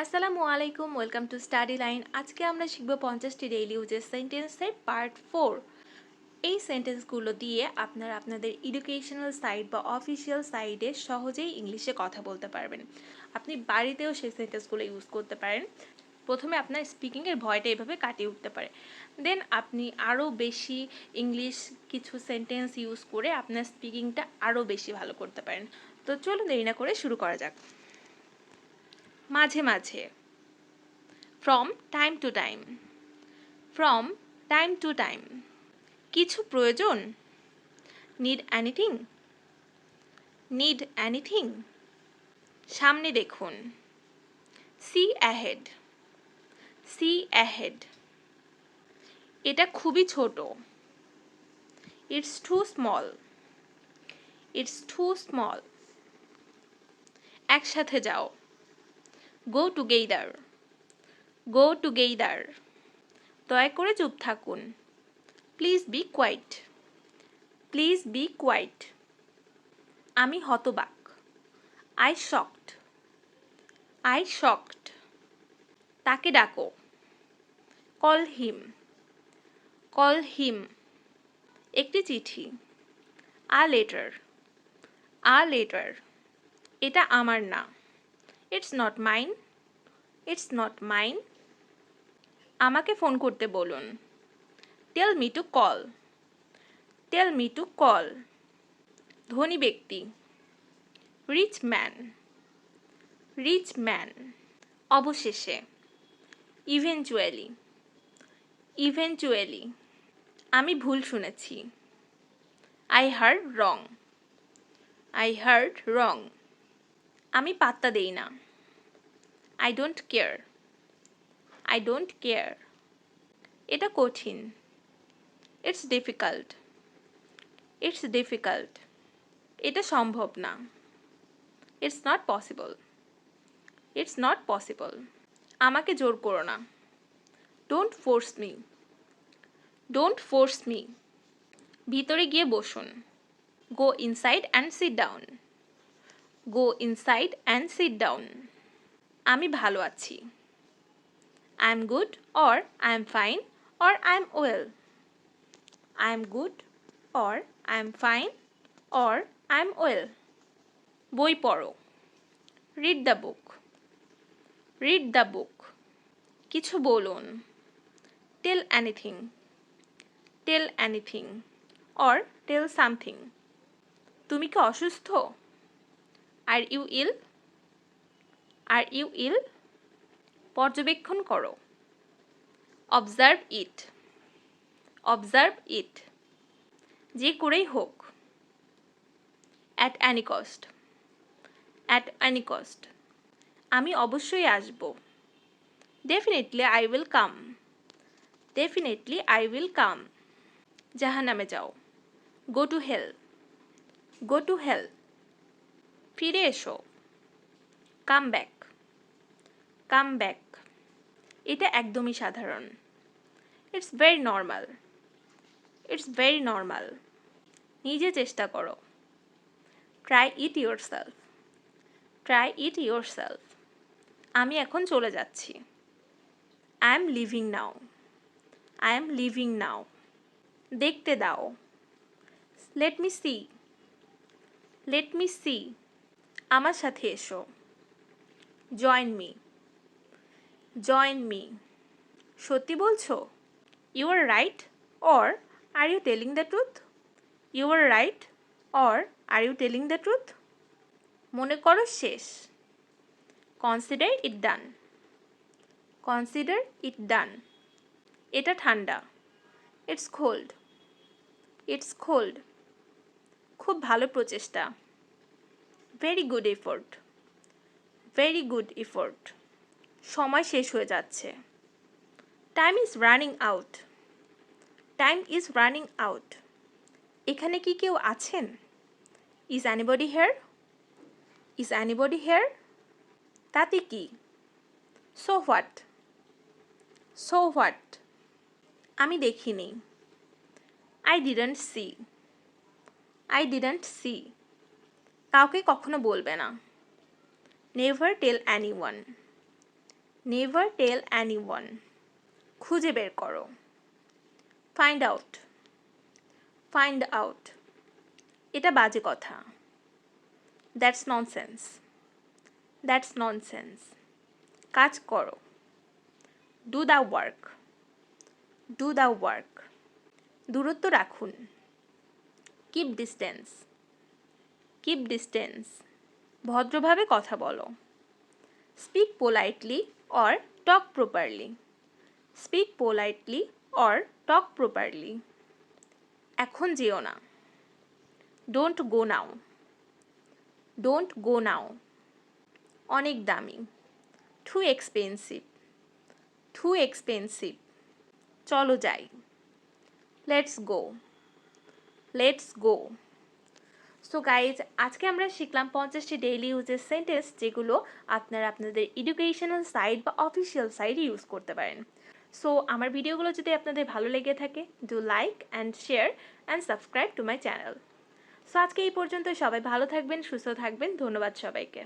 আসসালামু আলাইকুম, welcome to study line. আজকে আমরা শিখব 50টি ডেইলি ইউজের সেন্টেন্সের পার্ট 4। এই সেন্টেন্সগুলো দিয়ে আপনারা আপনাদের এডুকেশনাল সাইট বা অফিসিয়াল সাইটে সহজেই ইংলিশে কথা বলতে পারবেন। আপনি বাড়িতেও সেই সেন্টেন্সগুলো ইউজ করতে পারেন। প্রথমে আপনার স্পিকিংয়ের ভয়টা এভাবে কাটিয়ে উঠতে পারে, দেন আপনি আরও বেশি ইংলিশ কিছু সেন্টেন্স ইউজ করে আপনার স্পিকিংটা আরও বেশি ভালো করতে পারেন। তো চলুন দেরি না করে শুরু করা যাক। মাঝে মাঝে, from time to time, from time to time. কিছু প্রয়োজন, need anything, need anything. সামনে দেখুন, see ahead, see ahead. এটা খুবই ছোট, it's too small, it's too small. একসাথে যাও, go together, go together. দয়া করে চুপ থাকুন, please be quiet, please be quiet. আমি হতবাক, I shocked, I shocked. তাকে ডাকো, call him, call him. একটি চিঠি, a letter, a letter. এটা আমার না, it's not mine, it's not mine. আমাকে ফোন করতে বলুন, tell me to call, tell me to call. ধনী ব্যক্তি, rich man, rich man. অবশেষে, eventually, eventually. আমি ভুল শুনেছি, I heard wrong, I heard wrong. আমি পাত্তা দেই না, I don't care, I don't care. এটা কঠিন, it's difficult, it's difficult. এটা সম্ভব না, it's not possible, it's not possible. আমাকে জোর করো না, don't force me, don't force me. ভিতরে গিয়ে বসুন, go inside and sit down, go inside and sit down. আমি ভালো আছি, I am good or I am fine or I am well, I am good or I am fine or I am well. বই পড়ো, read the book, read the book. কিছু বলুন, tell anything, tell anything or tell something. তুমি কি অসুস্থ, are you ill, are you ill? পর্যবেক্ষণ করো, observe it, observe it. যে করেই হোক, at any cost, at any cost. আমি অবশ্যই আসব, definitely I will come, definitely I will come. জাহান্নামে যাও, go to hell, go to hell. ফিরে এসো, come back, come back. এটা একদমই সাধারণ, it's very normal, it's very normal. নিজে চেষ্টা করো, try it yourself, try it yourself. আমি এখন চলে যাচ্ছি, I am leaving now, I am leaving now. দেখতে দাও, let me see, let me see. আমার সাথে এসো, join me, join me. সত্যি বলছো, you are right or are you telling the truth, you are right or are you telling the truth? মনে করো শেষ, consider it done, consider it done. এটা ঠান্ডা, it's cold, it's cold. খুব ভালো প্রচেষ্টা, very good effort, very good effort. সময় শেষ হয়ে যাচ্ছে, time is running out, time is running out. এখানে কি কেউ আছেন, is anybody here, is anybody here? তাতে কি, so what, so what? আমি দেখিনি, I didn't see, I didn't see. কাউকে কখনো বলবে না, never tell anyone, never tell anyone, খুঁজে বের করো। ফাইন্ড আউট, ফাইন্ড আউট, এটা বাজে কথা। দ্যাটস ননসেন্স, দ্যাটস ননসেন্স, কাজ করো। Do the work, do the work, দূরত্ব রাখুন। কিপ ডিস্টেন্স, কিপ ডিস্টেন্স, ভদ্রভাবে কথা বলো। Speak politely or talk properly, speak politely or talk properly, এখন যেও না। Don't go now, don't go নাও, অনেক দামি। টু এক্সপেন্সিভ, টু এক্সপেন্সিভ, চলো যাই। Let's go, let's go. So guys, আজকে আমরা শিখলাম 50টি ডেইলি ইউজের সেন্টেন্স, যেগুলো আপনারা আপনাদের এডুকেশনাল সাইট বা অফিসিয়াল সাইটে ইউজ করতে পারেন। সো আমার ভিডিওগুলো যদি আপনাদের ভালো লেগে থাকে, do like and share and subscribe to my channel. So আজকে এই পর্যন্ত। সবাই ভালো থাকবেন, সুস্থ থাকবেন। ধন্যবাদ সবাইকে।